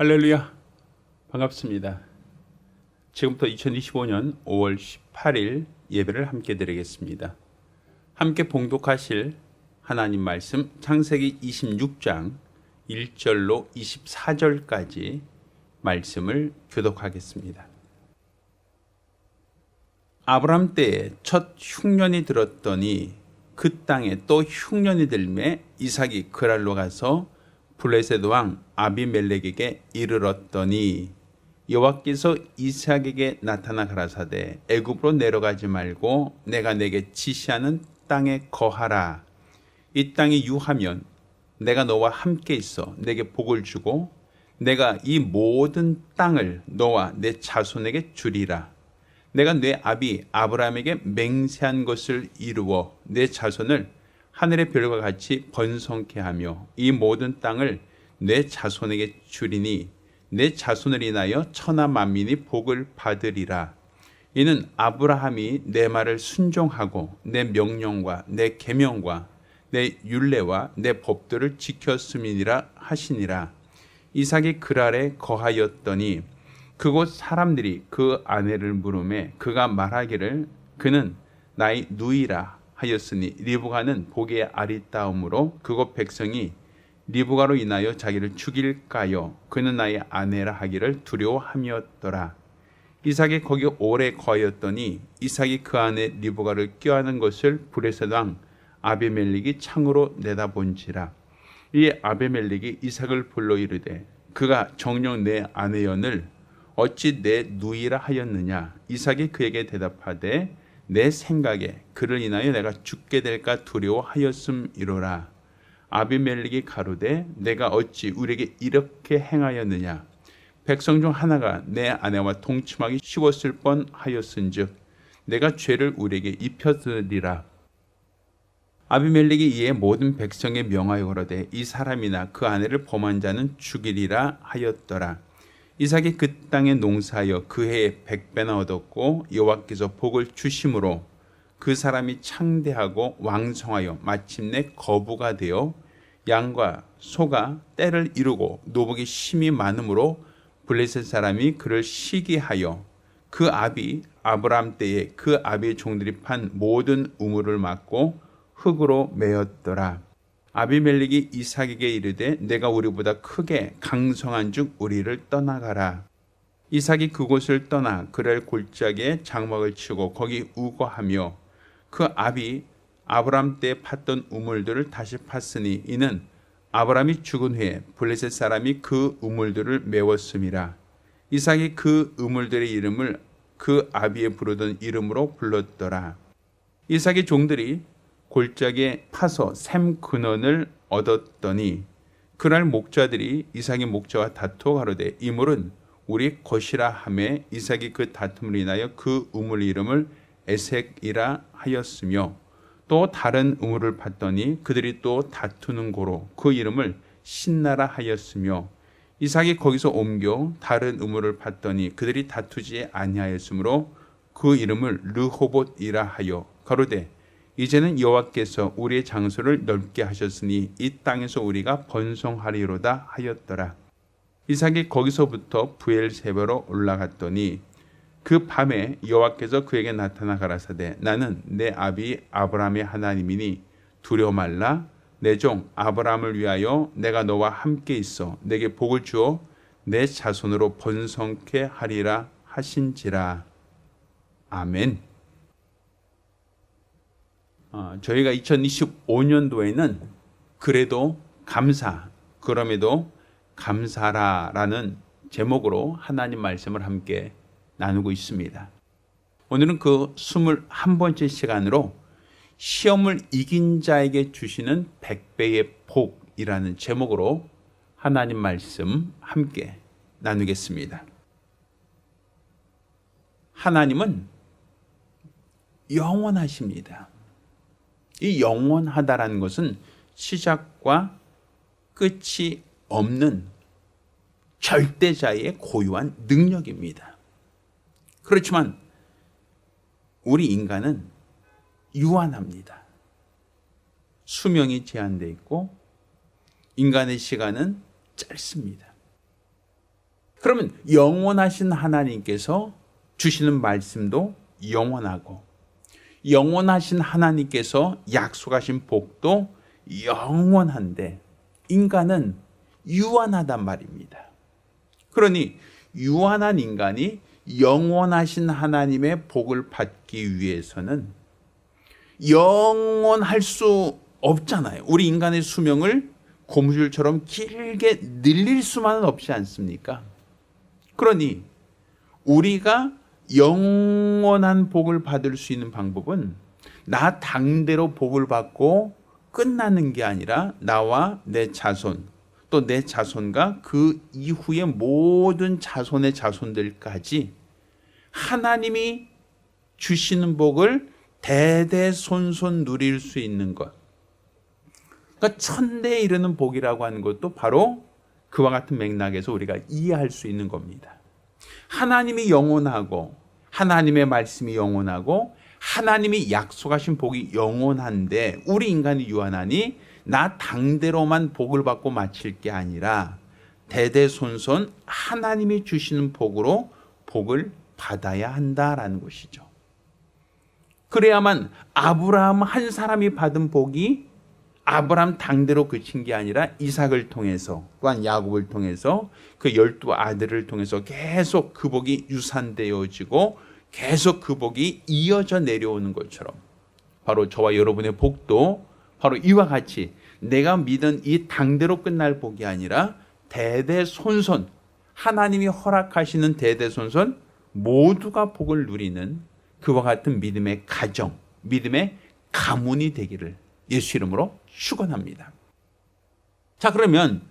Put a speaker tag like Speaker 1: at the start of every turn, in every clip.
Speaker 1: 할렐루야, 반갑습니다. 지금부터 2025년 5월 18일 예배를 함께 드리겠습니다. 함께 봉독하실 하나님 말씀 창세기 26장 1절로 24절까지 말씀을 교독하겠습니다. 아브람 때에 첫 흉년이 들었더니 그 땅에 또 흉년이 들매 이삭이 그랄로 가서 블레셋 왕 아비멜렉에게 이르렀더니 여호와께서 이삭에게 나타나 가라사대 애굽으로 내려가지 말고 내가 내게 지시하는 땅에 거하라. 이 땅이 유하면 내가 너와 함께 있어 내게 복을 주고 내가 이 모든 땅을 너와 내 자손에게 주리라. 내가 내 아비 아브라함에게 맹세한 것을 이루어 내 자손을 하늘의 별과 같이 번성케 하며 이 모든 땅을 내 자손에게 주리니 내 자손을 인하여 천하 만민이 복을 받으리라. 이는 아브라함이 내 말을 순종하고 내 명령과 내 계명과 내 율례와 내 법도를 지켰음이니라 하시니라. 이삭이 그랄에 거하였더니 그곳 사람들이 그 아내를 물으매 그가 말하기를 그는 나의 누이라 하였으니 리브가는 보기에 아리따움으로 그곳 백성이 리브가로 인하여 자기를 죽일까요? 그는 나의 아내라 하기를 두려워함이었더라. 이삭이 거기 오래 거하였더니 이삭이 그 아내 리브가를 껴안은 것을 블레셋 왕 아비멜렉이 창으로 내다본지라. 이 아비멜렉이 이삭을 불러 이르되 그가 정녕 내 아내연을 어찌 내 누이라 하였느냐? 이삭이 그에게 대답하되 내 생각에 그를 인하여 내가 죽게 될까 두려워하였음이로라. 아비멜렉이 가로되 내가 어찌 우리에게 이렇게 행하였느냐? 백성 중 하나가 내 아내와 동침하기 쉬웠을 뻔하였은즉 내가 죄를 우리에게 입혀드리라. 아비멜렉이 이에 모든 백성에 명하여 가로되 이 사람이나 그 아내를 범한 자는 죽이리라 하였더라. 이삭이 그 땅에 농사하여 그 해에 100배나 얻었고 여호와께서 복을 주심으로 그 사람이 창대하고 왕성하여 마침내 거부가 되어 양과 소가 떼를 이루고 노복이 심히 많으므로 블레셋 사람이 그를 시기하여 그 아비 아브람 때에 그 아비의 종들이 판 모든 우물을 막고 흙으로 메었더라. 아비멜렉이 이삭에게 이르되 내가 우리보다 크게 강성한 즉 우리를 떠나가라. 이삭이 그곳을 떠나 그랄 골짜기에 장막을 치고 거기 우거하며 그 아비 아브람 때 팠던 우물들을 다시 팠으니 이는 아브람이 죽은 후에 블레셋 사람이 그 우물들을 메웠음이라. 이삭이 그 우물들의 이름을 그 아비에 부르던 이름으로 불렀더라. 이삭의 종들이 골짜기에 파서 샘 근원을 얻었더니 그날 목자들이 이삭의 목자와 다투어 가로되 이 물은 우리 것이라 하매 이삭이 그 다툼을 인하여 그 우물 이름을 에색이라 하였으며 또 다른 우물을 봤더니 그들이 또 다투는 고로 그 이름을 신나라 하였으며 이삭이 거기서 옮겨 다른 우물을 봤더니 그들이 다투지 아니하였으므로 그 이름을 르호봇이라 하여 가로되 이제는 여호와께서 우리의 장소를 넓게 하셨으니 이 땅에서 우리가 번성하리로다 하였더라. 이삭이 거기서부터 브엘세바로 올라갔더니 그 밤에 여호와께서 그에게 나타나 가라사대 나는 내 아비 아브라함의 하나님이니 두려워 말라. 내 종 아브라함을 위하여 내가 너와 함께 있어 내게 복을 주어 내 자손으로 번성케 하리라 하신지라. 아멘. 저희가 2025년도에는 그래도 그럼에도 감사라라는 제목으로 하나님 말씀을 함께 나누고 있습니다. 오늘은 그 21번째 시간으로 시험을 이긴 자에게 주시는 100배의 복이라는 제목으로 하나님 말씀 함께 나누겠습니다. 하나님은 영원하십니다. 이 영원하다라는 것은 시작과 끝이 없는 절대자의 고유한 능력입니다. 그렇지만 우리 인간은 유한합니다. 수명이 제한되어 있고 인간의 시간은 짧습니다. 그러면 영원하신 하나님께서 주시는 말씀도 영원하고, 영원하신 하나님께서 약속하신 복도 영원한데 인간은 유한하단 말입니다. 그러니 유한한 인간이 영원하신 하나님의 복을 받기 위해서는 영원할 수 없잖아요. 우리 인간의 수명을 고무줄처럼 길게 늘릴 수만은 없지 않습니까? 그러니 우리가 영원한 복을 받을 수 있는 방법은 나 당대로 복을 받고 끝나는 게 아니라 나와 내 자손, 또 내 자손과 그 이후의 모든 자손의 자손들까지 하나님이 주시는 복을 대대손손 누릴 수 있는 것. 그러니까 천대에 이르는 복이라고 하는 것도 바로 그와 같은 맥락에서 우리가 이해할 수 있는 겁니다. 하나님이 영원하고, 하나님의 말씀이 영원하고, 하나님이 약속하신 복이 영원한데 우리 인간이 유한하니 나 당대로만 복을 받고 마칠 게 아니라 대대손손 하나님이 주시는 복으로 복을 받아야 한다라는 것이죠. 그래야만 아브라함 한 사람이 받은 복이 아브라함 당대로 그친 게 아니라 이삭을 통해서, 또한 야곱을 통해서, 그 12 아들을 통해서 계속 그 복이 유산되어지고 계속 그 복이 이어져 내려오는 것처럼 바로 저와 여러분의 복도 바로 이와 같이 내가 믿은 이 당대로 끝날 복이 아니라 대대손손, 하나님이 허락하시는 대대손손 모두가 복을 누리는 그와 같은 믿음의 가정, 믿음의 가문이 되기를 예수 이름으로 축원합니다. 자, 그러면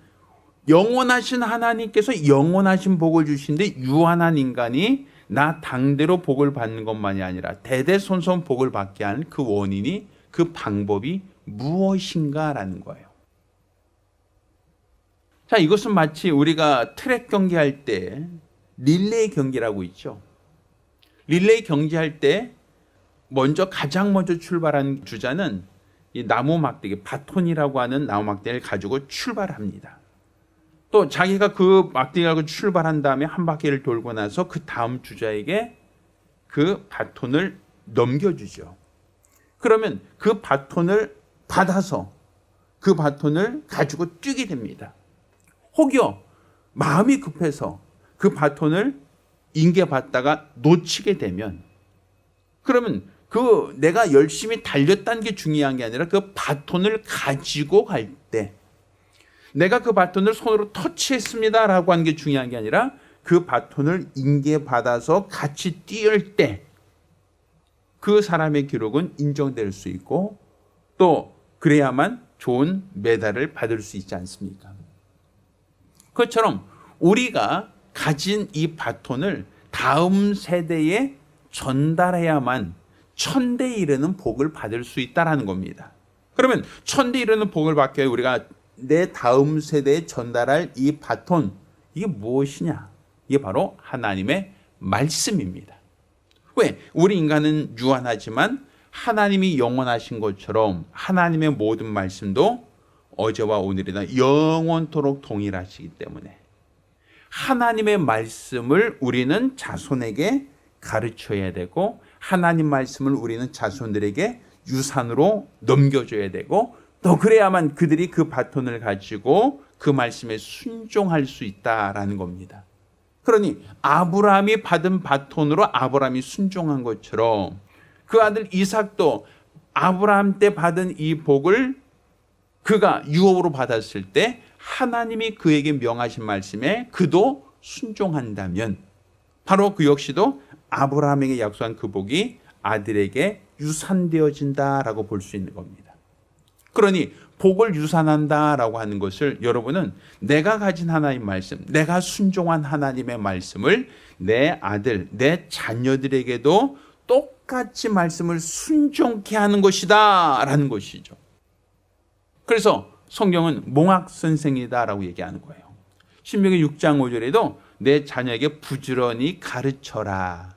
Speaker 1: 영원하신 하나님께서 영원하신 복을 주신데 유한한 인간이 나 당대로 복을 받는 것만이 아니라 대대손손 복을 받게 하는 그 원인이, 그 방법이 무엇인가라는 거예요. 자, 이것은 마치 우리가 트랙 경기할 때 릴레이 경기라고 있죠. 릴레이 경기할 때 가장 먼저 출발한 주자는 이 나무 막대기, 바톤이라고 하는 나무 막대기를 가지고 출발합니다. 또 자기가 그 막대기를 가지고 출발한 다음에 한 바퀴를 돌고 나서 그 다음 주자에게 그 바톤을 넘겨주죠. 그러면 그 바톤을 받아서 그 바톤을 가지고 뛰게 됩니다. 혹여 마음이 급해서 그 바톤을 인계받다가 놓치게 되면, 그러면 그 내가 열심히 달렸다는 게 중요한 게 아니라 그 바톤을 가지고 갈 때, 내가 그 바톤을 손으로 터치했습니다라고 하는 게 중요한 게 아니라 그 바톤을 인계받아서 같이 뛰을 때 그 사람의 기록은 인정될 수 있고 또 그래야만 좋은 메달을 받을 수 있지 않습니까? 그것처럼 우리가 가진 이 바톤을 다음 세대에 전달해야만 천대에 이르는 복을 받을 수 있다는 겁니다. 그러면 천대에 이르는 복을 받기 위해 우리가 내 다음 세대에 전달할 이 바톤, 이게 무엇이냐? 이게 바로 하나님의 말씀입니다. 왜? 우리 인간은 유한하지만 하나님이 영원하신 것처럼 하나님의 모든 말씀도 어제와 오늘이나 영원토록 동일하시기 때문에 하나님의 말씀을 우리는 자손에게 가르쳐야 되고 하나님 말씀을 우리는 자손들에게 유산으로 넘겨줘야 되고 또 그래야만 그들이 그 바톤을 가지고 그 말씀에 순종할 수 있다라는 겁니다. 그러니 아브라함이 받은 바톤으로 아브라함이 순종한 것처럼 그 아들 이삭도 아브라함 때 받은 이 복을 그가 유업으로 받았을 때 하나님이 그에게 명하신 말씀에 그도 순종한다면 바로 그 역시도 아브라함에게 약속한 그 복이 아들에게 유산되어진다라고 볼 수 있는 겁니다. 그러니 복을 유산한다라고 하는 것을 여러분은 내가 가진 하나님 말씀, 내가 순종한 하나님의 말씀을 내 아들, 내 자녀들에게도 똑같이 말씀을 순종케 하는 것이다 라는 것이죠. 그래서 성경은 몽학 선생이다라고 얘기하는 거예요. 신명기 6장 5절에도 내 자녀에게 부지런히 가르쳐라.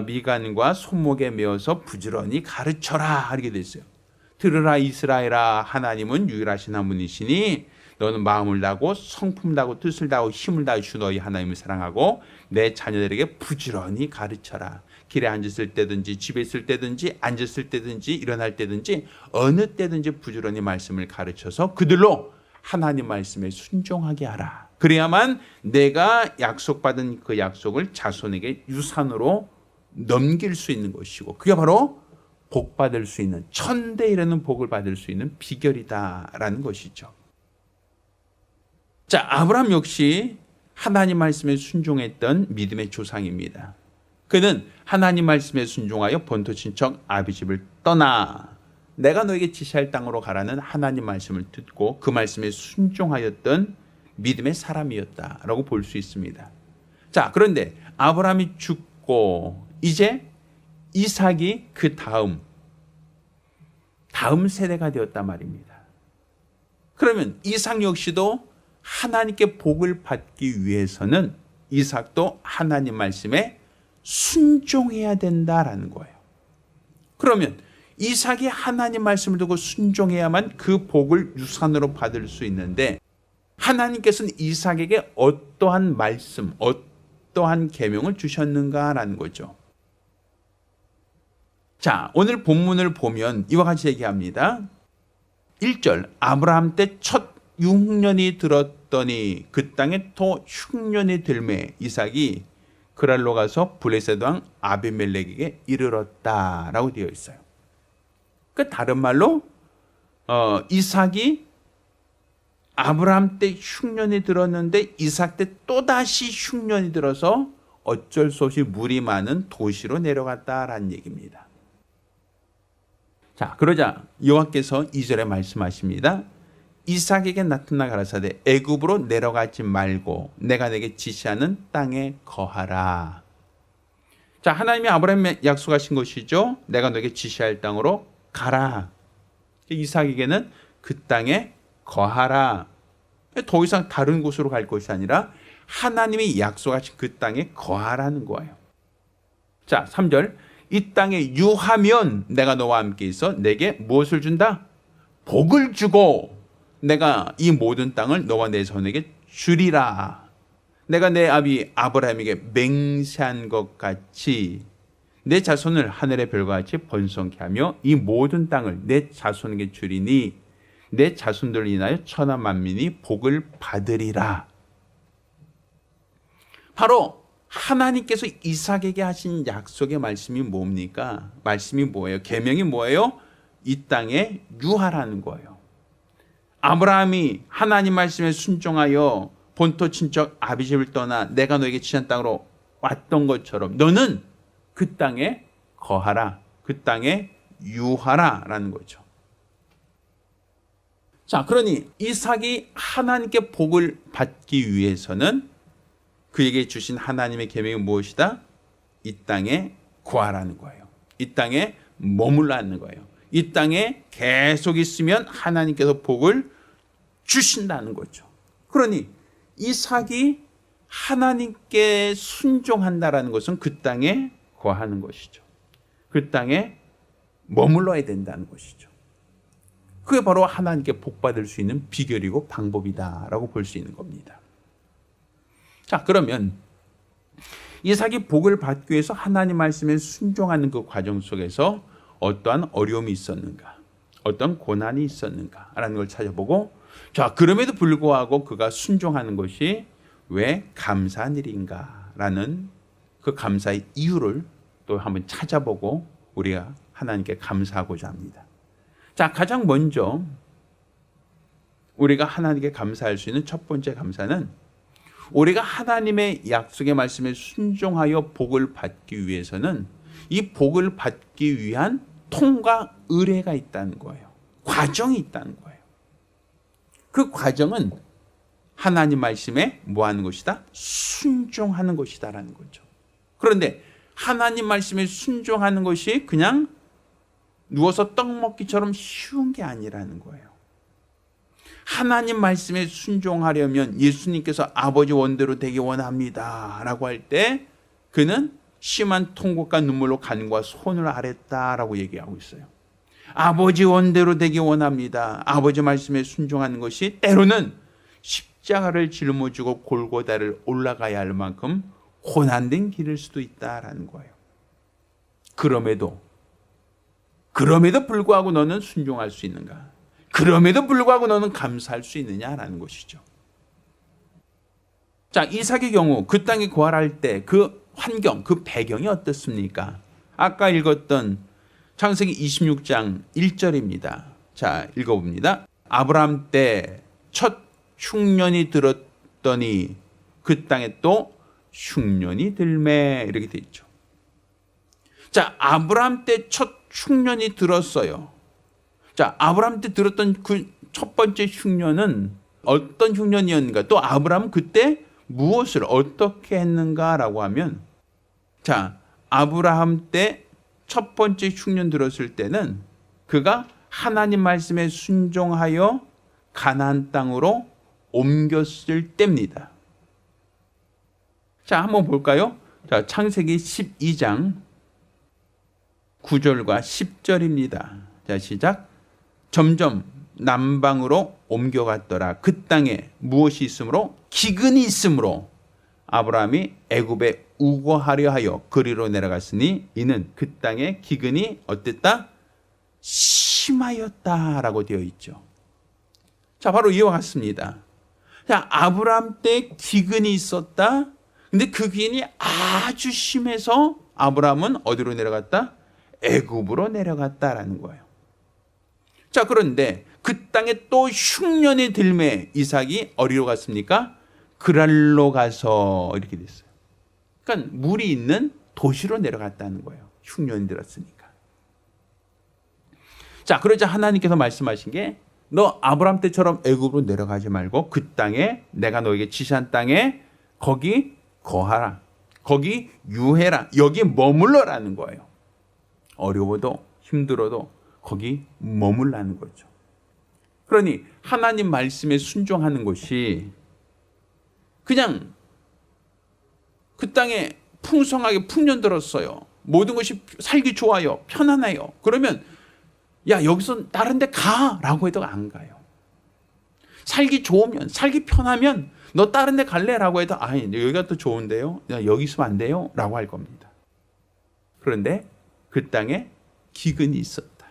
Speaker 1: 미간과 손목에 메어서 부지런히 가르쳐라 이렇게 돼 있어요. 들으라 이스라엘아, 하나님은 유일하신 한 분이시니 너는 마음을 다하고 성품 다하고 뜻을 다하고 힘을 다하여 주 너희 하나님을 사랑하고 내 자녀들에게 부지런히 가르쳐라. 길에 앉았을 때든지 집에 있을 때든지 앉았을 때든지 일어날 때든지 어느 때든지 부지런히 말씀을 가르쳐서 그들로 하나님 말씀에 순종하게 하라. 그래야만 내가 약속받은 그 약속을 자손에게 유산으로 넘길 수 있는 것이고 그게 바로 복 받을 수 있는 천대 이르는 복을 받을 수 있는 비결이다라는 것이죠. 자, 아브라함 역시 하나님 말씀에 순종했던 믿음의 조상입니다. 그는 하나님 말씀에 순종하여 본토 친척 아비 집을 떠나 내가 너에게 지시할 땅으로 가라는 하나님 말씀을 듣고 그 말씀에 순종하였던 믿음의 사람이었다라고 볼 수 있습니다. 자, 그런데 아브라함이 죽고 이제 이삭이 그 다음 세대가 되었단 말입니다. 그러면 이삭 역시도 하나님께 복을 받기 위해서는 이삭도 하나님 말씀에 순종해야 된다라는 거예요. 그러면 이삭이 하나님 말씀을 듣고 순종해야만 그 복을 유산으로 받을 수 있는데 하나님께서는 이삭에게 어떠한 말씀, 어떠한 계명을 주셨는가라는 거죠. 자, 오늘 본문을 보면 이와 같이 얘기합니다. 1절 아브라함 때 첫 흉년이 들었더니 그 땅에 또 흉년이 들매 이삭이 그랄로 가서 블레셋 왕 아비멜렉에게 이르렀다라고 되어 있어요. 그 다른 말로 이삭이 아브라함 때 흉년이 들었는데 이삭 때 또다시 흉년이 들어서 어쩔 수 없이 물이 많은 도시로 내려갔다라는 얘기입니다. 자, 그러자 여호와께서 2절에 말씀하십니다. 이삭에게 나타나 가라사대 애굽으로 내려가지 말고 내가 내게 지시하는 땅에 거하라. 자, 하나님이 아브라함에 약속하신 것이죠. 내가 너에게 지시할 땅으로 가라. 이삭에게는 그 땅에 거하라. 더 이상 다른 곳으로 갈 것이 아니라 하나님이 약속하신 그 땅에 거하라는 거예요. 자, 3절 이 땅에 유하면 내가 너와 함께 있어 내게 무엇을 준다? 복을 주고 내가 이 모든 땅을 너와 내 자손에게 주리라. 내가 내 아비 아브라함에게 맹세한 것 같이 내 자손을 하늘의 별과 같이 번성케 하며 이 모든 땅을 내 자손에게 주리니 내 자손들을 인하여 천하 만민이 복을 받으리라. 바로 하나님께서 이삭에게 하신 약속의 말씀이 뭡니까? 말씀이 뭐예요? 계명이 뭐예요? 이 땅에 유하라는 거예요. 아브라함이 하나님 말씀에 순종하여 본토 친척 아비 집을 떠나 내가 너에게 지시한 땅으로 왔던 것처럼 너는 그 땅에 거하라. 그 땅에 유하라라는 거죠. 자, 그러니 이삭이 하나님께 복을 받기 위해서는 그에게 주신 하나님의 계명이 무엇이다? 이 땅에 거하라는 거예요. 이 땅에 머물라는 거예요. 이 땅에 계속 있으면 하나님께서 복을 주신다는 거죠. 그러니 이삭이 하나님께 순종한다라는 것은 그 땅에 거하는 것이죠. 그 땅에 머물러야 된다는 것이죠. 그게 바로 하나님께 복 받을 수 있는 비결이고 방법이다라고 볼 수 있는 겁니다. 자, 그러면 이삭이 복을 받기 위해서 하나님 말씀에 순종하는 그 과정 속에서 어떠한 어려움이 있었는가, 어떤 고난이 있었는가라는 걸 찾아보고, 자, 그럼에도 불구하고 그가 순종하는 것이 왜 감사한 일인가라는 그 감사의 이유를 또 한번 찾아보고 우리가 하나님께 감사하고자 합니다. 자, 가장 먼저 우리가 하나님께 감사할 수 있는 첫 번째 감사는 우리가 하나님의 약속의 말씀에 순종하여 복을 받기 위해서는 이 복을 받기 위한 통과 의례가 있다는 거예요. 과정이 있다는 거예요. 그 과정은 하나님 말씀에 뭐 하는 것이다? 순종하는 것이다라는 거죠. 그런데 하나님 말씀에 순종하는 것이 그냥 누워서 떡 먹기처럼 쉬운 게 아니라는 거예요. 하나님 말씀에 순종하려면 예수님께서 아버지 원대로 되기 원합니다 라고 할 때 그는 심한 통곡과 눈물로 간과 손을 아랬다라고 얘기하고 있어요. 아버지 원대로 되기 원합니다. 아버지 말씀에 순종하는 것이 때로는 십자가를 짊어지고 골고다를 올라가야 할 만큼 고난된 길일 수도 있다라는 거예요. 그럼에도 불구하고 너는 순종할 수 있는가? 그럼에도 불구하고 너는 감사할 수 있느냐라는 것이죠. 자, 이삭의 경우 그 땅에 거할할 때 그 환경, 그 배경이 어떻습니까? 아까 읽었던 창세기 26장 1절입니다. 자, 읽어봅니다. 아브라함 때 첫 흉년이 들었더니 그 땅에 또 흉년이 들매, 이렇게 돼 있죠. 자, 아브라함 때 첫 흉년이 들었어요. 자, 아브라함 때 들었던 그 첫 번째 흉년은 어떤 흉년이었는가? 또 아브라함은 그때 무엇을 어떻게 했는가라고 하면, 자, 아브라함 때 첫 번째 흉년 들었을 때는 그가 하나님 말씀에 순종하여 가나안 땅으로 옮겼을 때입니다. 자, 한번 볼까요? 자, 창세기 12장 9절과 10절입니다. 자, 시작. 점점 남방으로 옮겨갔더라. 그 땅에 무엇이 있으므로? 기근이 있으므로 아브라함이 애굽에 우거하려 하여 그리로 내려갔으니 이는 그 땅에 기근이 어땠다? 심하였다라고 되어 있죠. 자, 바로 이와 같습니다. 자, 아브라함 때 기근이 있었다. 근데 그 기근이 아주 심해서 아브라함은 어디로 내려갔다? 애굽으로 내려갔다라는 거예요. 자, 그런데 그 땅에 또 흉년이 들매 이삭이 어디로 갔습니까? 그랄로 가서 이렇게 됐어요. 그러니까 물이 있는 도시로 내려갔다는 거예요. 흉년이 들었으니까. 자, 그러자 하나님께서 말씀하신 게 너 아브라함 때처럼 애굽으로 내려가지 말고 그 땅에 내가 너에게 지시한 땅에 거기 거하라. 거기 유해라. 여기 머물러라는 거예요. 어려워도 힘들어도 거기 머물라는 거죠. 그러니 하나님 말씀에 순종하는 것이 그냥 그 땅에 풍성하게 풍년 들었어요. 모든 것이 살기 좋아요. 편안해요. 그러면 야, 여기서 다른 데 가라고 해도 안 가요. 살기 좋으면, 살기 편하면 너 다른 데 갈래라고 해도 아니, 여기가 더 좋은데요. 야, 여기 있으면 안 돼요. 라고 할 겁니다. 그런데 그 땅에 기근이 있었다.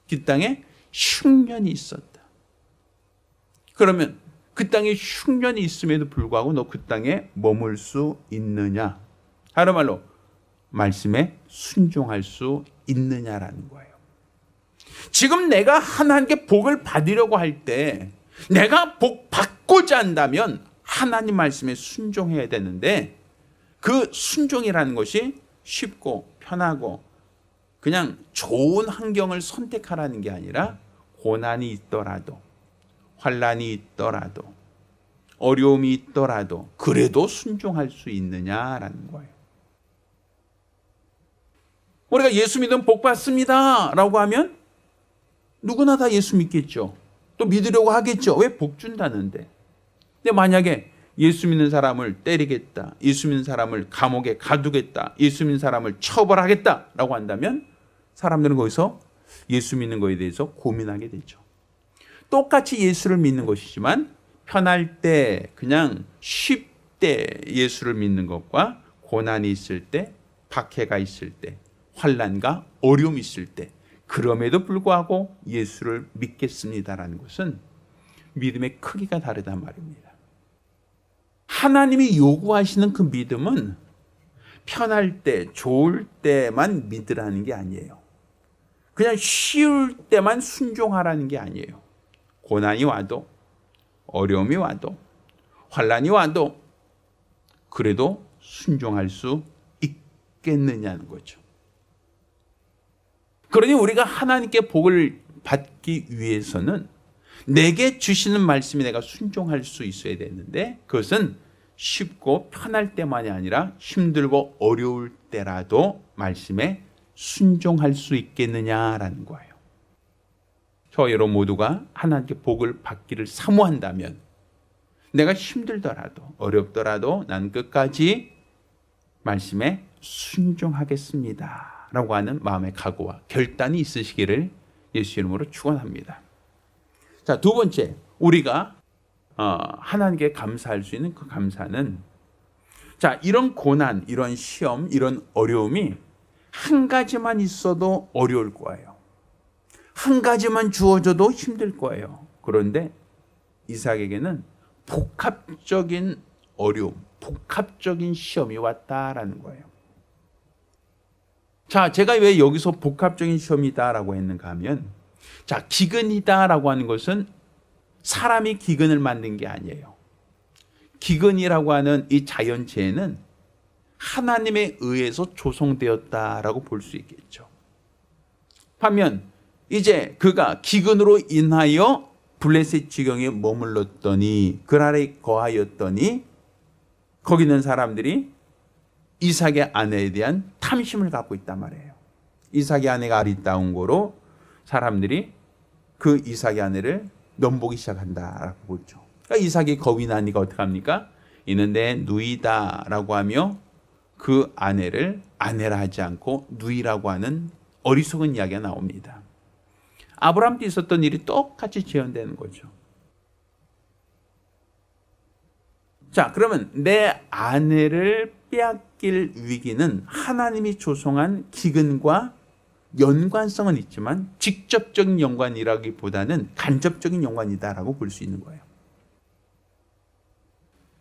Speaker 1: 그 땅에 흉년이 있었다. 그러면 그 땅에 흉년이 있음에도 불구하고 너 그 땅에 머물 수 있느냐? 다른 말로 말씀에 순종할 수 있느냐라는 거예요. 지금 내가 하나님께 복을 받으려고 할 때 내가 복 받고자 한다면 하나님 말씀에 순종해야 되는데 그 순종이라는 것이 쉽고 편하고 그냥 좋은 환경을 선택하라는 게 아니라 고난이 있더라도 환난이 있더라도 어려움이 있더라도 그래도 순종할 수 있느냐라는 거예요. 우리가 예수 믿으면 복 받습니다 라고 하면 누구나 다 예수 믿겠죠. 또 믿으려고 하겠죠. 왜? 복 준다는데. 근데 만약에 예수 믿는 사람을 때리겠다, 예수 믿는 사람을 감옥에 가두겠다, 예수 믿는 사람을 처벌하겠다 라고 한다면 사람들은 거기서 예수 믿는 것에 대해서 고민하게 되죠. 똑같이 예수를 믿는 것이지만 편할 때 그냥 쉽때 예수를 믿는 것과 고난이 있을 때, 박해가 있을 때, 환난과 어려움이 있을 때 그럼에도 불구하고 예수를 믿겠습니다라는 것은 믿음의 크기가 다르단 말입니다. 하나님이 요구하시는 그 믿음은 편할 때, 좋을 때만 믿으라는 게 아니에요. 그냥 쉬울 때만 순종하라는 게 아니에요. 고난이 와도 어려움이 와도 환난이 와도 그래도 순종할 수 있겠느냐는 거죠. 그러니 우리가 하나님께 복을 받기 위해서는 내게 주시는 말씀이 내가 순종할 수 있어야 되는데 그것은 쉽고 편할 때만이 아니라 힘들고 어려울 때라도 말씀에 순종할 수 있겠느냐라는 거예요. 저 여러분 모두가 하나님께 복을 받기를 사모한다면 내가 힘들더라도 어렵더라도 난 끝까지 말씀에 순종하겠습니다 라고 하는 마음의 각오와 결단이 있으시기를 예수 이름으로 축원합니다. 자, 두 번째, 우리가 하나님께 감사할 수 있는 그 감사는, 자, 이런 고난, 이런 시험, 이런 어려움이 한 가지만 있어도 어려울 거예요. 한 가지만 주어져도 힘들 거예요. 그런데 이삭에게는 복합적인 어려움, 복합적인 시험이 왔다라는 거예요. 자, 제가 왜 여기서 복합적인 시험이다라고 했는가 하면, 자, 기근이다라고 하는 것은 사람이 기근을 만든 게 아니에요. 기근이라고 하는 이 자연재해는 하나님에 의해서 조성되었다라고 볼 수 있겠죠. 반면 이제 그가 기근으로 인하여 블레셋 지경에 머물렀더니, 그 아래 거하였더니 거기 있는 사람들이 이삭의 아내에 대한 탐심을 갖고 있단 말이에요. 이삭의 아내가 아리따운 거로 사람들이 그 이삭의 아내를 넘보기 시작한다라고 보죠. 그러니까 이삭이 겁이 나니까 어떻게 합니까? 이는 내 누이다라고 하며 그 아내를 아내라 하지 않고 누이라고 하는 어리석은 이야기가 나옵니다. 아브라함도 있었던 일이 똑같이 재현되는 거죠. 자, 그러면 내 아내를 빼앗길 위기는 하나님이 조성한 기근과 연관성은 있지만 직접적인 연관이라기보다는 간접적인 연관이다라고 볼 수 있는 거예요.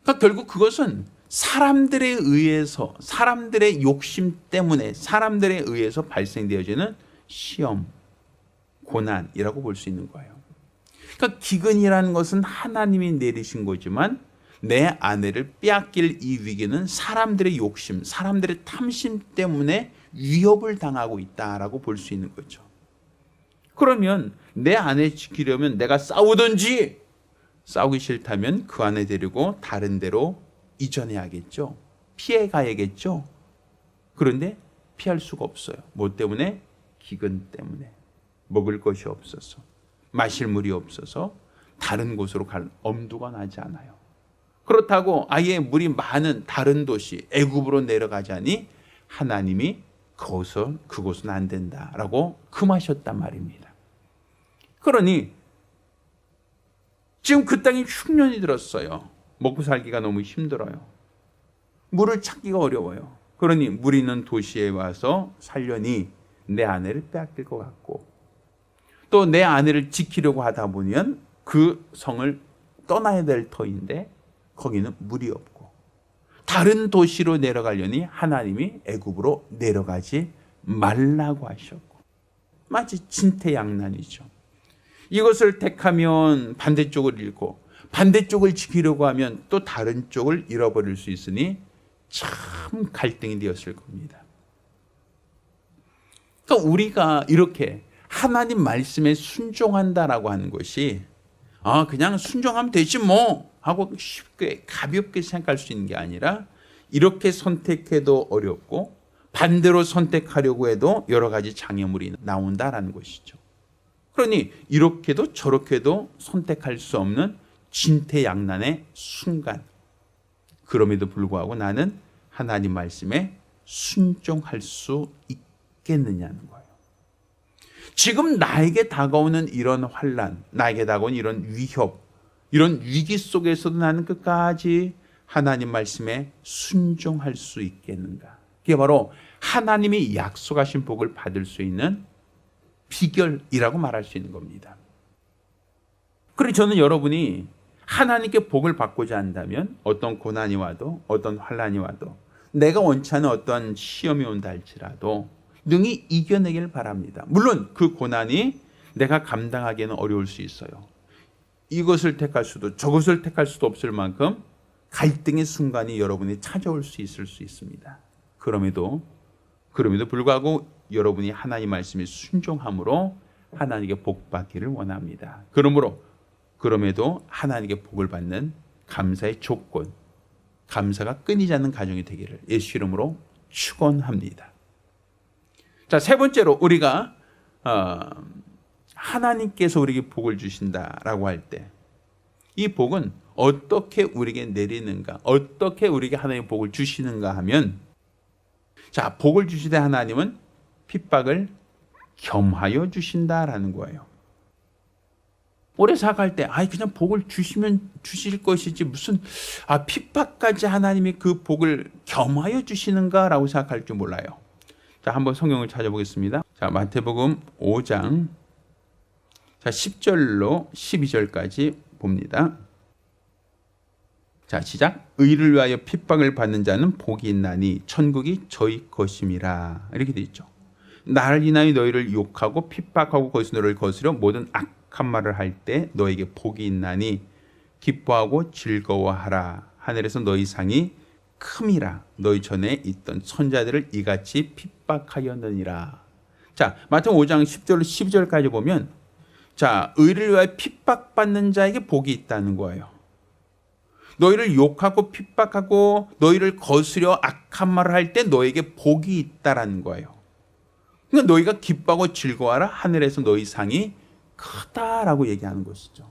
Speaker 1: 그러니까 결국 그것은 사람들에 의해서, 사람들의 욕심 때문에, 사람들에 의해서 발생되어지는 시험, 고난이라고 볼 수 있는 거예요. 그러니까 기근이라는 것은 하나님이 내리신 거지만 내 아내를 빼앗길 이 위기는 사람들의 욕심, 사람들의 탐심 때문에 위협을 당하고 있다라고 볼 수 있는 거죠. 그러면 내 아내 지키려면 내가 싸우든지, 싸우기 싫다면 그 아내 데리고 다른 데로 이전해야겠죠. 피해 가야겠죠. 그런데 피할 수가 없어요. 뭐 때문에? 기근 때문에. 먹을 것이 없어서, 마실 물이 없어서 다른 곳으로 갈 엄두가 나지 않아요. 그렇다고 아예 물이 많은 다른 도시 애굽으로 내려가자니 하나님이 그곳은 안 된다라고 금하셨단 말입니다. 그러니 지금 그 땅이 흉년이 들었어요. 먹고 살기가 너무 힘들어요. 물을 찾기가 어려워요. 그러니 물 있는 도시에 와서 살려니 내 아내를 빼앗길 것 같고, 또 내 아내를 지키려고 하다 보면 그 성을 떠나야 될 터인데 거기는 물이 없고, 다른 도시로 내려가려니 하나님이 애굽으로 내려가지 말라고 하셨고, 마치 진퇴양난이죠. 이것을 택하면 반대쪽을 잃고, 반대쪽을 지키려고 하면 또 다른 쪽을 잃어버릴 수 있으니 참 갈등이 되었을 겁니다. 그러니까 우리가 이렇게 하나님 말씀에 순종한다라고 하는 것이 그냥 순종하면 되지 뭐 하고 쉽게 가볍게 생각할 수 있는 게 아니라, 이렇게 선택해도 어렵고 반대로 선택하려고 해도 여러 가지 장애물이 나온다라는 것이죠. 그러니 이렇게도 저렇게도 선택할 수 없는 진퇴양난의 순간, 그럼에도 불구하고 나는 하나님 말씀에 순종할 수 있겠느냐는 거예요. 지금 나에게 다가오는 이런 환난, 나에게 다가오는 이런 위협, 이런 위기 속에서도 나는 끝까지 하나님 말씀에 순종할 수 있겠는가? 그게 바로 하나님이 약속하신 복을 받을 수 있는 비결이라고 말할 수 있는 겁니다. 그리고 저는 여러분이 하나님께 복을 받고자 한다면 어떤 고난이 와도, 어떤 환난이 와도, 내가 원치 않은 어떤 시험이 온다 할지라도 능히 이겨내길 바랍니다. 물론 그 고난이 내가 감당하기에는 어려울 수 있어요. 이것을 택할 수도 저것을 택할 수도 없을 만큼 갈등의 순간이 여러분이 찾아올 수 있을 수 있습니다. 그럼에도 불구하고 여러분이 하나님 말씀에 순종함으로 하나님께 복 받기를 원합니다. 그럼에도 하나님께 복을 받는 감사의 조건, 감사가 끊이지 않는 가정이 되기를 예수 이름으로 축원합니다. 자, 세 번째로 우리가 하나님께서 우리에게 복을 주신다라고 할 때 이 복은 어떻게 우리에게 내리는가, 어떻게 우리에게 하나님의 복을 주시는가 하면, 자, 복을 주시되 하나님은 핍박을 겸하여 주신다라는 거예요. 오래 살아갈 때 그냥 복을 주시면 주실 것이지 무슨 핍박까지 하나님이 그 복을 겸하여 주시는가라고 생각할 줄 몰라요. 자, 한번 성경을 찾아보겠습니다. 자, 마태복음 5장 10절로 12절까지 봅니다. 자, 시작. 의를 위하여 핍박을 받는 자는 복이 있나니 천국이 저희 것임이라. 이렇게 되어 있죠. 나를 인하여 너희를 욕하고 핍박하고 거기서 너를 거스려 모든 악한 말을 할 때 너에게 복이 있나니 기뻐하고 즐거워하라. 하늘에서 너희 상이 큼이라. 너희 전에 있던 선자들을 이같이 핍박하였느니라. 자, 마태복음 5장 10절로 12절까지 보면, 자, 의를 위하여 핍박받는 자에게 복이 있다는 거예요. 너희를 욕하고 핍박하고 너희를 거스려 악한 말을 할 때 너에게 복이 있다라는 거예요. 그러니까 너희가 기뻐하고 즐거워하라. 하늘에서 너희 상이 크다라고 얘기하는 것이죠.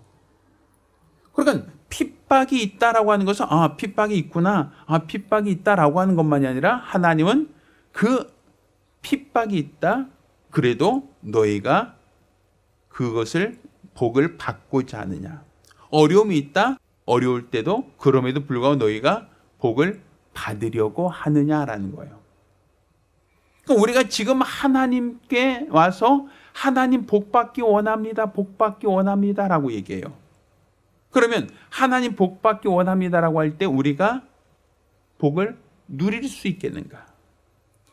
Speaker 1: 그러니까 핍박이 있다라고 하는 것은 핍박이 있구나, 핍박이 있다라고 하는 것만이 아니라 하나님은 그 핍박이 있다, 그래도 너희가 그것을 복을 받고자 하느냐. 어려움이 있다, 어려울 때도 그럼에도 불구하고 너희가 복을 받으려고 하느냐라는 거예요. 그러니까 우리가 지금 하나님께 와서 하나님 복 받기 원합니다, 복 받기 원합니다라고 얘기해요. 그러면 하나님 복 받기 원합니다라고 할 때 우리가 복을 누릴 수 있겠는가?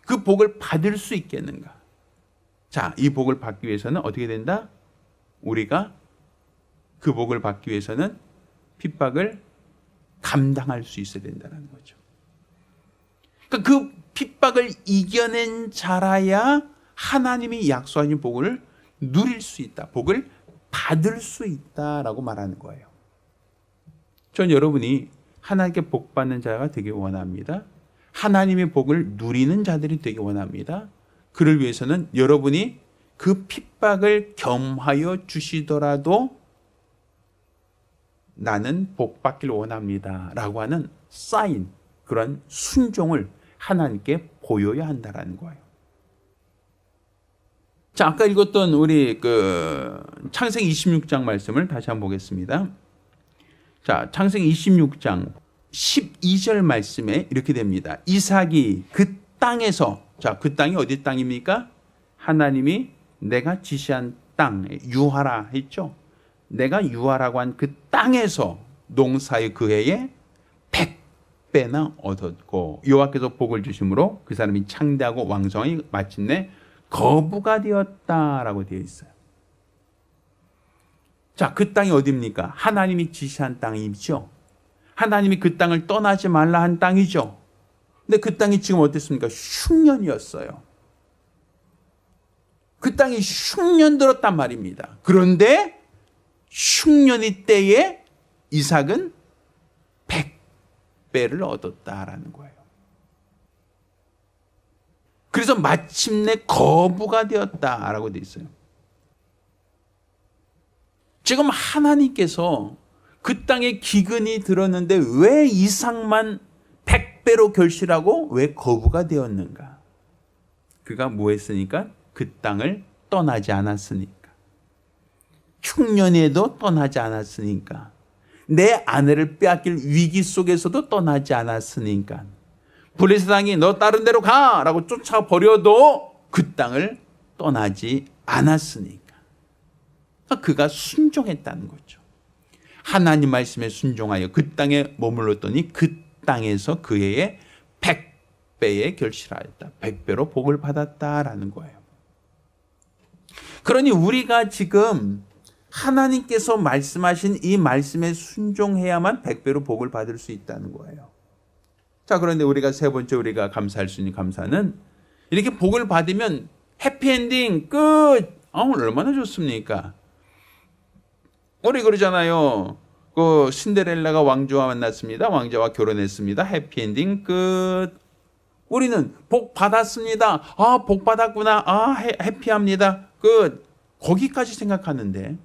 Speaker 1: 그 복을 받을 수 있겠는가? 자, 이 복을 받기 위해서는 어떻게 된다? 우리가 그 복을 받기 위해서는 핍박을 감당할 수 있어야 된다는 거죠. 그러니까 그 핍박을 이겨낸 자라야 하나님이 약속하신 복을 누릴 수 있다, 복을 받을 수 있다라고 말하는 거예요. 전 여러분이 하나님께 복 받는 자가 되길 원합니다. 하나님의 복을 누리는 자들이 되길 원합니다. 그를 위해서는 여러분이 그 핍박을 겸하여 주시더라도 나는 복 받기를 원합니다 라고 하는 사인, 그런 순종을 하나님께 보여야 한다는 거예요. 자, 아까 읽었던 우리 창세기 26장 말씀을 다시 한번 보겠습니다. 자, 창세기 26장 12절 말씀에 이렇게 됩니다. 이삭이 그 땅에서, 자, 그 땅이 어디 땅입니까? 하나님이 내가 지시한 땅, 유하라 했죠. 내가 유하라고 한 그 땅에서 농사의 그 해에 100배나 얻었고 여호와께서 복을 주심으로 그 사람이 창대하고 왕성하니 마침내 거부가 되었다라고 되어 있어요. 자, 그 땅이 어디입니까? 하나님이 지시한 땅이죠. 하나님이 그 땅을 떠나지 말라 한 땅이죠. 근데 그 땅이 지금 어땠습니까? 흉년이었어요. 그 땅이 흉년 들었단 말입니다. 그런데 흉년이 때에 이삭은 100배를 얻었다라는 거예요. 그래서 마침내 거부가 되었다라고 되어 있어요. 지금 하나님께서 그 땅에 기근이 들었는데 왜 이삭만 100배로 결실하고 왜 거부가 되었는가? 그가 뭐 했으니까? 그 땅을 떠나지 않았으니까. 흉년에도 떠나지 않았으니까. 내 아내를 빼앗길 위기 속에서도 떠나지 않았으니까. 블레셋 땅이 너 다른 데로 가라고 쫓아버려도 그 땅을 떠나지 않았으니까. 그가 순종했다는 거죠. 하나님 말씀에 순종하여 그 땅에 머물렀더니 그 땅에서 그 해에 100배에 결실하였다. 100배로 복을 받았다라는 거예요. 그러니 우리가 지금 하나님께서 말씀하신 이 말씀에 순종해야만 100배로 복을 받을 수 있다는 거예요. 자, 그런데 우리가 세 번째 우리가 감사할 수 있는 감사는 이렇게 복을 받으면 해피엔딩 끝. 얼마나 좋습니까? 우리 그러잖아요. 그 신데렐라가 왕자와 만났습니다. 왕자와 결혼했습니다. 해피엔딩 끝. 우리는 복 받았습니다. 복 받았구나. 해피합니다. 끝. 거기까지 생각하는데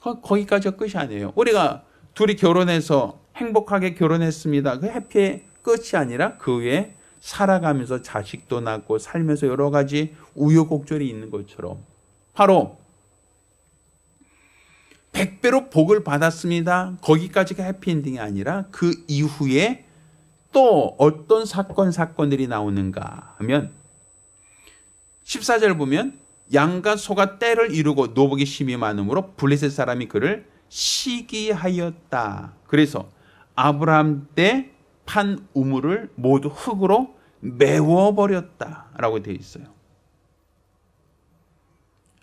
Speaker 1: 거기까지가 끝이 아니에요. 우리가 둘이 결혼해서 행복하게 결혼했습니다. 그 해피의 끝이 아니라 그 위에 살아가면서 자식도 낳고 살면서 여러 가지 우여곡절이 있는 것처럼 바로 100배로 복을 받았습니다. 거기까지가 해피엔딩이 아니라 그 이후에 또 어떤 사건들이 나오는가 하면 14절 보면 양과 소가 떼를 이루고 노복이 심히 많음으로 블레셋 사람이 그를 시기하였다. 그래서 아브라함 때 판 우물을 모두 흙으로 메워버렸다라고 되어 있어요.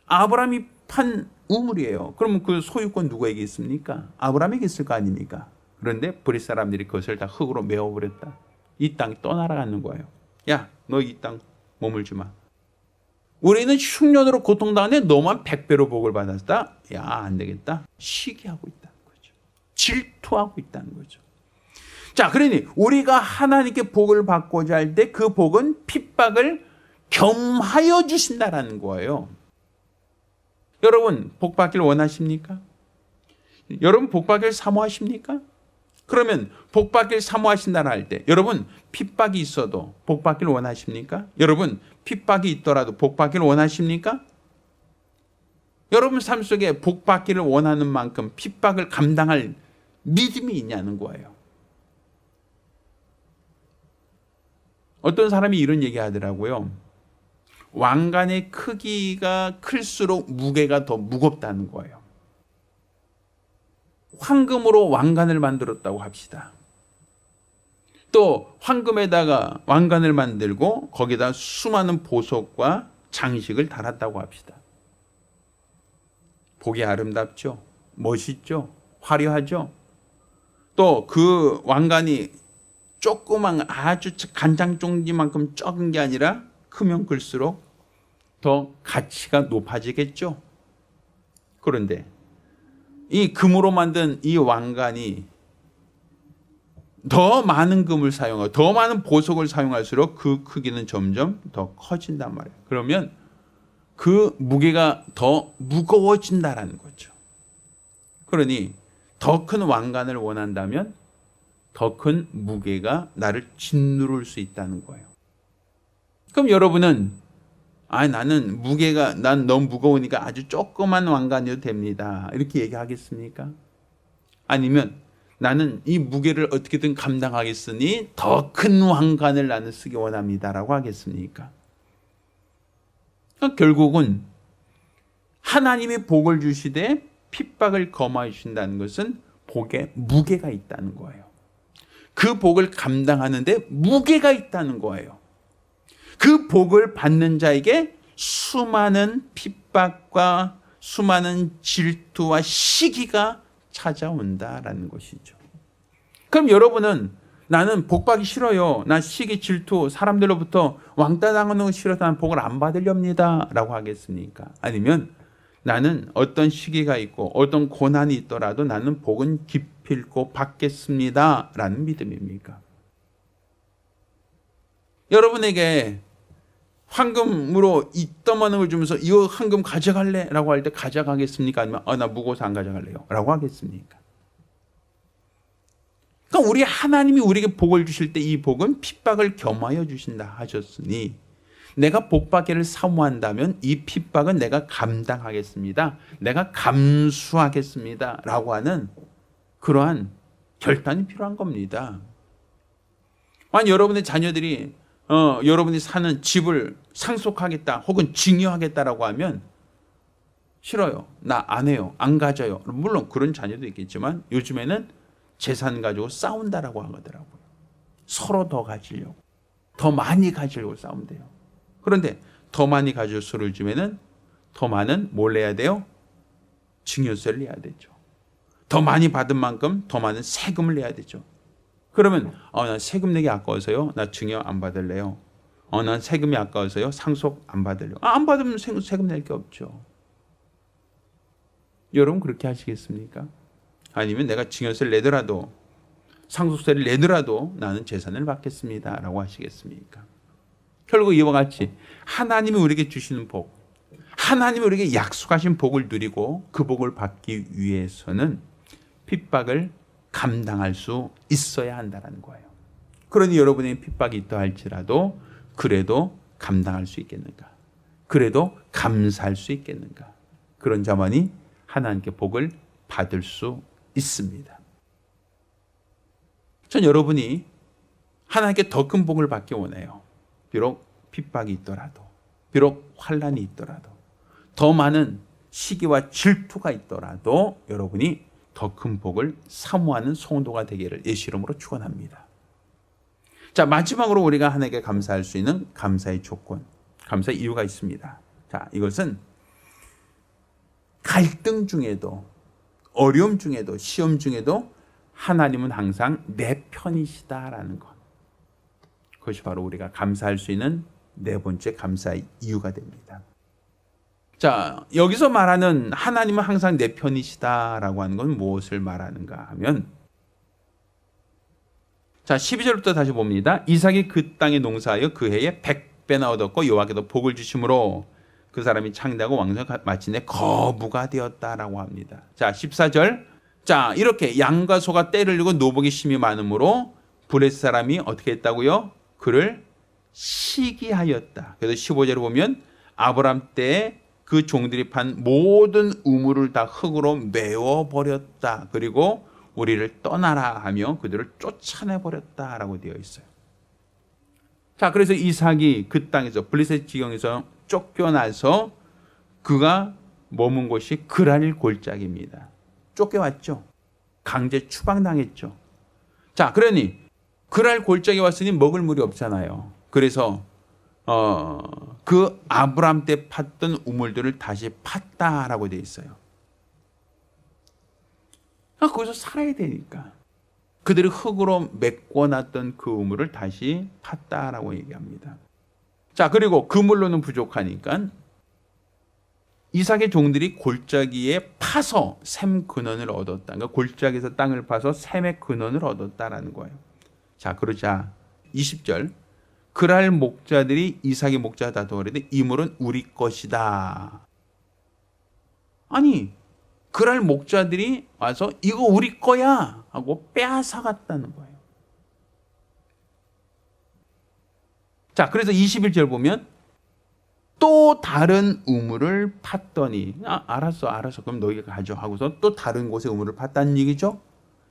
Speaker 1: 아브라함이 판 우물이에요. 그러면 그 소유권 누구에게 있습니까? 아브라함에게 있을 거 아닙니까? 그런데 브릿 사람들이 그것을 다 흙으로 메워버렸다. 이 땅이 떠나가는 거예요. 야, 너 이 땅 머물지 마. 우리는 흉년으로 고통당하는데 너만 100배로 복을 받았다? 야, 안 되겠다. 시기하고 있다는 거죠. 질투하고 있다는 거죠. 자, 그러니 우리가 하나님께 복을 받고자 할 때 그 복은 핍박을 겸하여 주신다라는 거예요. 여러분, 복 받기를 원하십니까? 여러분, 복 받기를 사모하십니까? 그러면 복 받기를 사모하신다라 할 때 여러분, 핍박이 있어도 복 받기를 원하십니까? 여러분, 핍박이 있더라도 복 받기를 원하십니까? 여러분 삶 속에 복 받기를 원하는 만큼 핍박을 감당할 믿음이 있냐는 거예요. 어떤 사람이 이런 얘기 하더라고요. 왕관의 크기가 클수록 무게가 더 무겁다는 거예요. 황금으로 왕관을 만들었다고 합시다. 또 황금에다가 왕관을 만들고 거기다 수많은 보석과 장식을 달았다고 합시다. 보기 아름답죠? 멋있죠? 화려하죠? 또 그 왕관이 조그만 아주 간장종지만큼 적은 게 아니라 크면 클수록 더 가치가 높아지겠죠? 그런데 이 금으로 만든 이 왕관이 더 많은 금을 사용하고 더 많은 보석을 사용할수록 그 크기는 점점 더 커진단 말이에요. 그러면 그 무게가 더 무거워진다라는 거죠. 그러니 더 큰 왕관을 원한다면 더 큰 무게가 나를 짓누를 수 있다는 거예요. 그럼 여러분은 난 너무 무거우니까 아주 조그만 왕관이어도 됩니다. 이렇게 얘기하겠습니까? 아니면 나는 이 무게를 어떻게든 감당하겠으니 더 큰 왕관을 나는 쓰기 원합니다라고 하겠습니까? 결국은 하나님이 복을 주시되 핍박을 겸하여 주신다는 것은 복에 무게가 있다는 거예요. 그 복을 감당하는데 무게가 있다는 거예요. 그 복을 받는 자에게 수많은 핍박과 수많은 질투와 시기가 찾아온다라는 것이죠. 그럼 여러분은 나는 복 받기 싫어요. 나 시기, 질투, 사람들로부터 왕따 당하는 거 싫어서 난 복을 안 받으렵니다 라고 하겠습니까? 아니면 나는 어떤 시기가 있고 어떤 고난이 있더라도 나는 복은 기필코 받겠습니다 라는 믿음입니까? 여러분에게 황금으로 이떠만한 걸 주면서 이거 황금 가져갈래? 라고 할 때 가져가겠습니까? 아니면 나 무거워서 안 가져갈래요? 라고 하겠습니까? 그러니까 우리 하나님이 우리에게 복을 주실 때 이 복은 핍박을 겸하여 주신다 하셨으니 내가 복 받기를 사모한다면 이 핍박은 내가 감당하겠습니다. 내가 감수하겠습니다. 라고 하는 그러한 결단이 필요한 겁니다. 만약 여러분의 자녀들이 여러분이 사는 집을 상속하겠다 혹은 증여하겠다라고 하면 싫어요. 나 안 해요. 안 가져요. 물론 그런 자녀도 있겠지만 요즘에는 재산 가지고 싸운다라고 하더라고요. 서로 더 가지려고. 더 많이 가지려고 싸운대요. 그런데 더 많이 가질 수를 주면은 더 많은 뭘 내야 돼요? 증여세를 내야 되죠. 더 많이 받은 만큼 더 많은 세금을 내야 되죠. 그러면 난 세금 내기 아까워서요. 나 증여 안 받을래요. 난 세금이 아까워서요. 상속 안 받을래요. 안 받으면 세금 낼 게 없죠. 여러분 그렇게 하시겠습니까? 아니면 내가 증여세를 내더라도 상속세를 내더라도 나는 재산을 받겠습니다 라고 하시겠습니까? 결국 이와 같이 하나님이 우리에게 주시는 복, 하나님이 우리에게 약속하신 복을 누리고 그 복을 받기 위해서는 핍박을 감당할 수 있어야 한다는 거예요. 그러니 여러분의 핍박이 있다 할지라도 그래도 감당할 수 있겠는가? 그래도 감사할 수 있겠는가? 그런 자만이 하나님께 복을 받을 수 있습니다. 전 여러분이 하나님께 더 큰 복을 받기 원해요. 비록 핍박이 있더라도, 비록 환난이 있더라도, 더 많은 시기와 질투가 있더라도 여러분이 더 큰 복을 사모하는 성도가 되기를 예수 이름으로 축원합니다. 자, 마지막으로 우리가 하나님께 감사할 수 있는 감사의 조건, 감사의 이유가 있습니다. 자, 이것은 갈등 중에도, 어려움 중에도, 시험 중에도 하나님은 항상 내 편이시다라는 것. 그것이 바로 우리가 감사할 수 있는 네 번째 감사의 이유가 됩니다. 자, 여기서 말하는 하나님은 항상 내 편이시다라고 하는 건 무엇을 말하는가 하면, 자, 12절부터 다시 봅니다. 이삭이 그 땅에 농사하여 그 해에 100배나 얻었고 여호와께도 복을 주심으로 그 사람이 창대하고 왕성하고 마침내 거부가 되었다라고 합니다. 자, 14절. 자, 이렇게 양과 소가 떼를 이고 노복이 심히 많으므로 블레셋 사람이 어떻게 했다고요? 그를 시기하였다. 그래서 15절에 보면 아브람 때에 그 종들이 판 모든 우물을 다 흙으로 메워버렸다. 그리고 우리를 떠나라 하며 그들을 쫓아내버렸다라고 되어 있어요. 자, 그래서 이삭이 그 땅에서 블레셋 지경에서 쫓겨나서 그가 머문 곳이 그랄 골짜기입니다. 쫓겨왔죠. 강제 추방당했죠. 자, 그러니 그랄 골짜기 왔으니 먹을 물이 없잖아요. 그래서 그 아브람 때 팠던 우물들을 다시 팠다라고 되어 있어요. 거기서 살아야 되니까 그들이 흙으로 메꿔놨던 그 우물을 다시 팠다라고 얘기합니다. 자, 그리고 그 물로는 부족하니까 이삭의 종들이 골짜기에 파서 샘 근원을 얻었다. 그러니까 골짜기에서 땅을 파서 샘의 근원을 얻었다라는 거예요. 자, 그러자 20절. 그랄 목자들이 이삭의 목자가 다투어리되 이 물은 우리 것이다. 아니, 그랄 목자들이 와서 이거 우리 거야 하고 빼앗아갔다는 거예요. 자, 그래서 21절 보면 또 다른 우물을 팠더니 알았어 그럼 너희가 가져 하고서 또 다른 곳에 우물을 팠다는 얘기죠.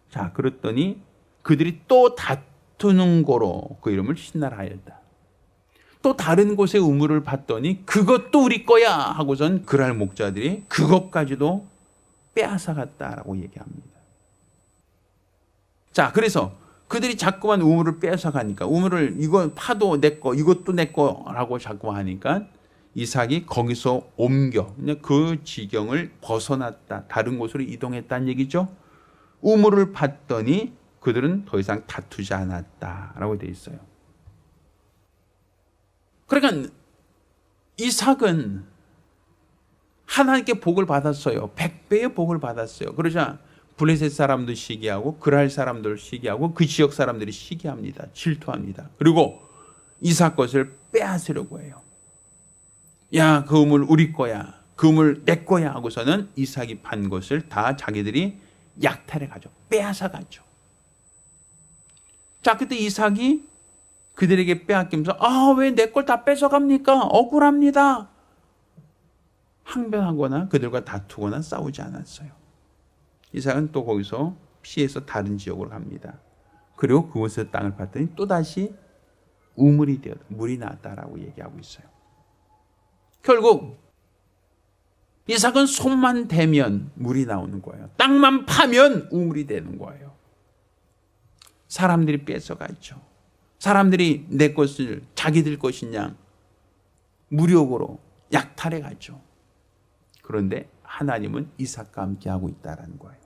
Speaker 1: 자, 그랬더니 그들이 또 다투는 거로 그 이름을 신나라 하였다. 또 다른 곳에 우물을 팠더니 그것도 우리 거야 하고선 그랄 목자들이 그것까지도 빼앗아갔다라고 얘기합니다. 자, 그래서 그들이 자꾸만 우물을 빼앗아가니까 우물을 이거 파도 내 거 이것도 내 거라고 자꾸 하니까 이삭이 거기서 옮겨 그 지경을 벗어났다. 다른 곳으로 이동했다는 얘기죠. 우물을 팠더니 그들은 더 이상 다투지 않았다라고 되어 있어요. 그러니까 이삭은 하나님께 복을 받았어요. 100배의 복을 받았어요. 그러자 블레셋 사람도 시기하고 그랄 사람들 시기하고 그 지역 사람들이 시기합니다. 질투합니다. 그리고 이삭 것을 빼앗으려고 해요. 야, 그 우물 우리 거야. 그 우물 내 거야 하고서는 이삭이 판 것을 다 자기들이 약탈해 가죠. 빼앗아 가죠. 자, 그때 이삭이 그들에게 빼앗기면서 왜 내 걸 다 뺏어갑니까? 억울합니다. 항변하거나 그들과 다투거나 싸우지 않았어요. 이삭은 또 거기서 피해서 다른 지역으로 갑니다. 그리고 그곳에서 땅을 봤더니 또다시 우물이 되었다. 물이 나왔다라고 얘기하고 있어요. 결국 이삭은 손만 대면 물이 나오는 거예요. 땅만 파면 우물이 되는 거예요. 사람들이 뺏어가죠. 사람들이 내 것을 자기들 것이냐 무력으로 약탈해 가죠. 그런데 하나님은 이삭과 함께하고 있다는 거예요.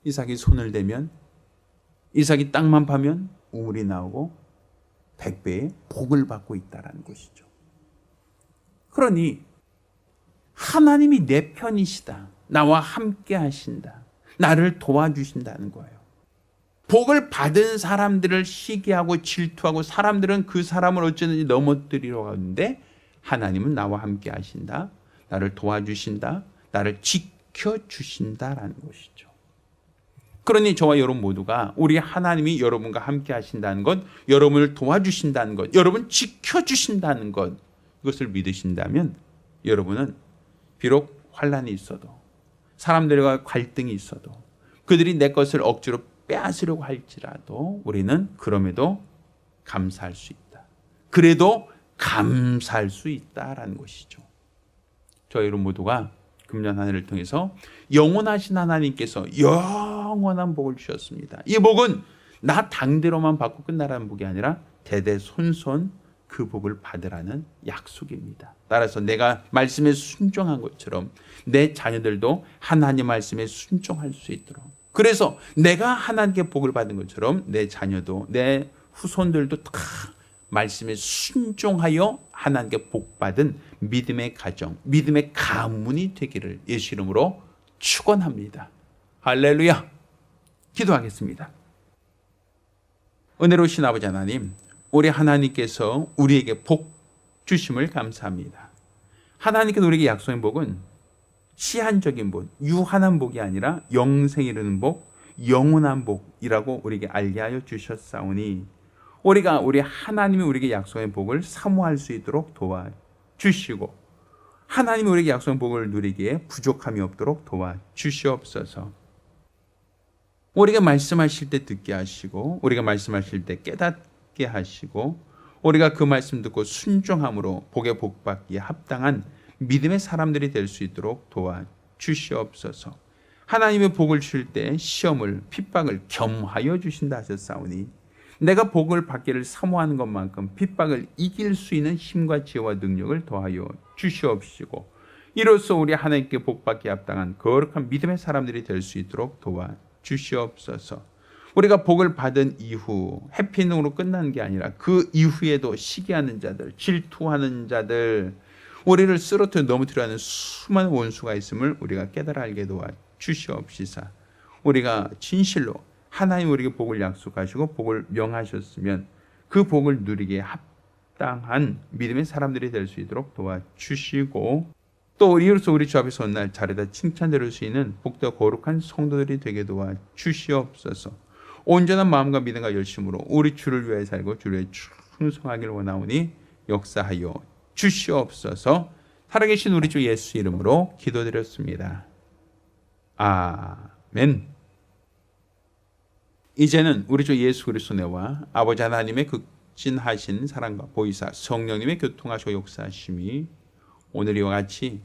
Speaker 1: 이삭이 손을 대면 이삭이 땅만 파면 우물이 나오고 100배의 복을 받고 있다는 것이죠. 그러니 하나님이 내 편이시다. 나와 함께 하신다. 나를 도와주신다는 거예요. 복을 받은 사람들을 시기하고 질투하고 사람들은 그 사람을 어쩌든지 넘어뜨리려고 하는데 하나님은 나와 함께 하신다. 나를 도와주신다. 나를 지켜주신다라는 것이죠. 그러니 저와 여러분 모두가 우리 하나님이 여러분과 함께 하신다는 것, 여러분을 도와주신다는 것, 여러분 지켜주신다는 것, 이것을 믿으신다면 여러분은 비록 환난이 있어도 사람들과 갈등이 있어도 그들이 내 것을 억지로 빼앗으려고 할지라도 우리는 그럼에도 감사할 수 있다. 그래도 감사할 수 있다라는 것이죠. 저희 모두가 금년 한 해를 통해서 영원하신 하나님께서 영원한 복을 주셨습니다. 이 복은 나 당대로만 받고 끝나라는 복이 아니라 대대손손 그 복을 받으라는 약속입니다. 따라서 내가 말씀에 순종한 것처럼 내 자녀들도 하나님 말씀에 순종할 수 있도록, 그래서 내가 하나님께 복을 받은 것처럼 내 자녀도 내 후손들도 다 말씀에 순종하여 하나님께 복받은 믿음의 가정, 믿음의 가문이 되기를 예수 이름으로 축원합니다. 할렐루야. 기도하겠습니다. 은혜로우신 아버지 하나님, 우리 하나님께서 우리에게 복 주심을 감사합니다. 하나님께서 우리에게 약속한 복은 시한적인 복, 유한한 복이 아니라 영생에 이르는 복, 영원한 복이라고 우리에게 알게 하여 주셨사오니 우리가 우리 하나님이 우리에게 약속한 복을 사모할 수 있도록 도와주시고 하나님이 우리에게 약속한 복을 누리기에 부족함이 없도록 도와주시옵소서. 우리가 말씀하실 때 듣게 하시고 우리가 말씀하실 때 깨닫게 하시고 우리가 그 말씀 듣고 순종함으로 복에 복받기에 합당한 믿음의 사람들이 될 수 있도록 도와주시옵소서. 하나님의 복을 주실 때 시험을 핍박을 겸하여 주신다 하셨사오니 내가 복을 받기를 사모하는 것만큼 핍박을 이길 수 있는 힘과 지혜와 능력을 더하여 주시옵시고 이로써 우리 하나님께 복받기에 합당한 거룩한 믿음의 사람들이 될 수 있도록 도와주시옵소서. 우리가 복을 받은 이후 해피닝으로 끝나는 게 아니라 그 이후에도 시기하는 자들, 질투하는 자들, 우리를 쓰러뜨려 넘어뜨려 하는 수많은 원수가 있음을 우리가 깨달아 알게 도와주시옵시사. 우리가 진실로 하나님 우리에게 복을 약속하시고 복을 명하셨으면 그 복을 누리기에 합당한 믿음의 사람들이 될 수 있도록 도와주시고 또 우리로서 우리 주 앞에서 온 날 잘하다 칭찬 들을 수 있는 복되고 거룩한 성도들이 되게 도와주시옵소서. 온전한 마음과 믿음과 열심으로 우리 주를 위하여 살고 주를 위해 충성하기를 원하오니 역사하여 주시옵소서. 살아계신 우리 주 예수 이름으로 기도드렸습니다. 아멘. 이제는 우리 주 예수 그리스도의 은혜와 아버지 하나님의 극진하신 사랑과 보이사 성령님의 교통하시고 역사하심이 오늘 이와 같이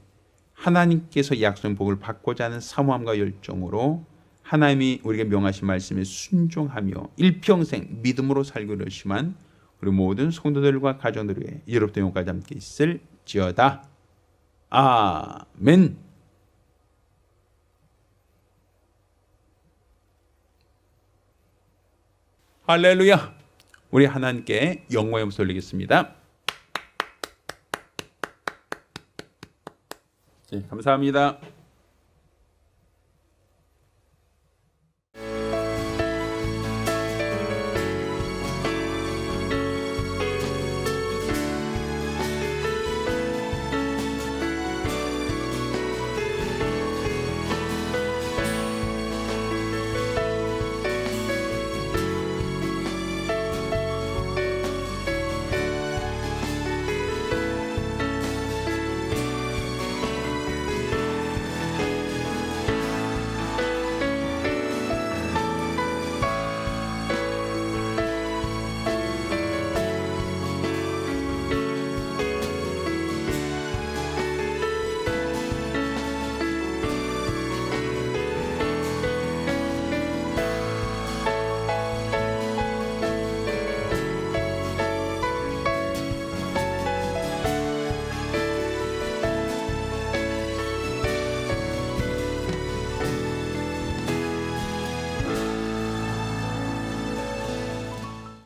Speaker 1: 하나님께서 약속한 복을 받고자 하는 사모함과 열정으로 하나님이 우리에게 명하신 말씀에 순종하며 일평생 믿음으로 살고 이러시만 우리 모든 성도들과 가정들 위해 이로부터 영원까지 함께 있을지어다. 아멘. 할렐루야. 우리 하나님께 영광의 음성 올리겠습니다. 네, 감사합니다.